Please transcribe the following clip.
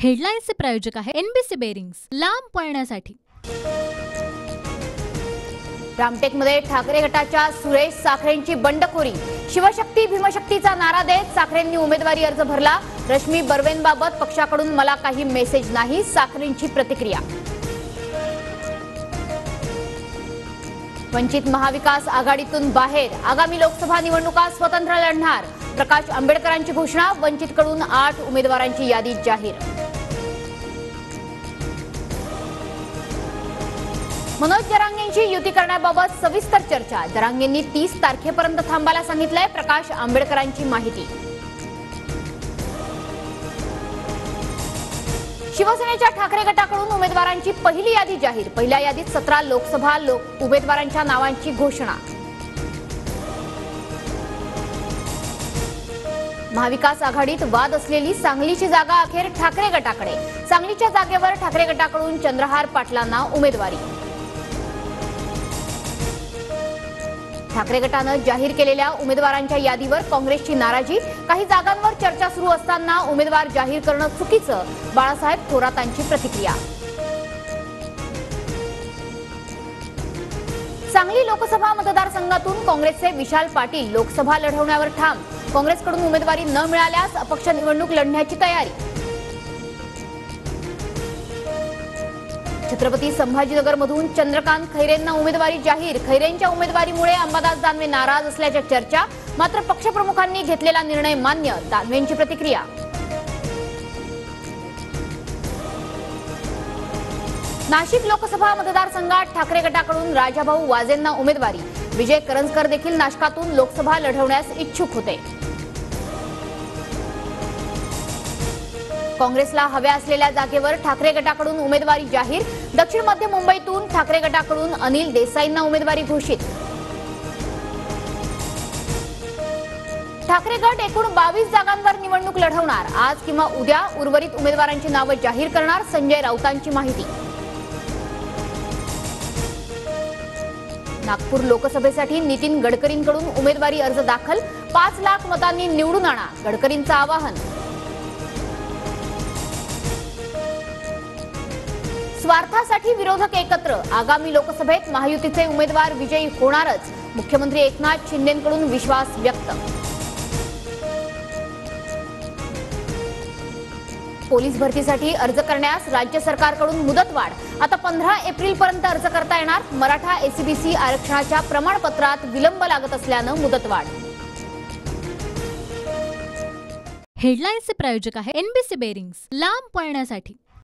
हेडलाईन्सचे प्रायोजक आहे NBC bearings, लांब पळण्यासाठी। रामटेकमध्ये ठाकरे गटाच्या सुरेश साखरेंची बंडखोरी। शिवशक्ती भीमशक्तीचा नारा देत साखरेंनी उमेदवारी अर्ज भरला। रश्मी बर्वेंबाबत पक्षाकडून मला काही मेसेज नाही, साखरेंची प्रतिक्रिया। वंचित महाविकास आघाडीतून बाहेर, आगामी लोकसभा निवडणुका स्वतंत्र लढणार। प्रकाश आंबेडकरांची घोषणा। वंचितकडून 8 उमेदवारांची यादी जाहीर। मनोज जरांगेंची युती करण्याबाबत सविस्तर चर्चा। जरांगेंनी 30 तारखेपर्यंत थांबायला सांगितलंय। प्रकाश आंबेडकरांची माहिती। शिवसेनेच्या ठाकरे गटाकडून उमेदवारांची पहिली यादी जाहीर। पहिल्या यादीत 17 लोकसभा उमेदवारांच्या नावांची घोषणा। महाविकास आघाडीत वाद असलेली सांगलीची जागा अखेर ठाकरे गटाकडे। सांगलीच्या जागेवर ठाकरे गटाकडून चंद्रहार पाटलांना उमेदवारी। ठाकरे गटानं जाहीर केलेल्या उमेदवारांच्या यादीवर काँग्रेसची नाराजी। काही जागांवर चर्चा सुरू असताना उमेदवार जाहीर करणं चुकीचं, बाळासाहेब थोरातांची प्रतिक्रिया। सांगली लोकसभा मतदारसंघातून काँग्रेसचे विशाल पाटील लोकसभा लढवण्यावर ठाम। काँग्रेसकडून उमेदवारी न मिळाल्यास अपक्ष निवडणूक लढण्याची तयारी। छत्रपती संभाजीनगरमधून चंद्रकांत खैरेंना उमेदवारी जाहीर। खैरेंच्या उमेदवारीमुळे अंबादास दानवे नाराज असल्याच्या चर्चा, मात्र पक्षप्रमुखांनी घेतलेला निर्णय मान्य, दानवेंची प्रतिक्रिया। नाशिक लोकसभा मतदारसंघात ठाकरे गटाकडून राजाभाऊ वाजेंना उमेदवारी। विजय करंजकर देखील नाशिकातून लोकसभा लढवण्यास इच्छुक होते। काँग्रेसला हव्या असलेल्या जागेवर ठाकरे गटाकडून उमेदवारी जाहीर। दक्षिण मध्य मुंबईतून ठाकरे गटाकडून अनिल देसाईंना उमेदवारी घोषित। ठाकरे गट एकूण 22 जागांवर निवडणूक लढवणार। आज किंवा उद्या उर्वरित उमेदवारांची नावं जाहीर करणार, संजय राऊतांची माहिती। नागपूर लोकसभेसाठी नितीन गडकरींकडून उमेदवारी अर्ज दाखल। 5 लाख मतांनी निवडून आणा, गडकरींचं आवाहन। स्वार्थासाठी विरोधक एकत्र, आगामी लोकसभेत महायुतीचे उमेदवार विजयी होणारच, मुख्यमंत्री एकनाथ शिंदेंकडून विश्वास व्यक्त। पोलीस भरतीसाठी अर्ज करण्यास राज्य सरकारकडून मुदतवाढ। आता 15 एप्रिलपर्यंत अर्ज करता येणार। मराठा एससीबीसी आरक्षणाच्या प्रमाणपत्रात विलंब लागत असल्यानं मुदतवाढ। हेडलाईन्सचे प्रायोजक आहे एनबीसी बेरिंग्स, लांब पळण्यासाठी।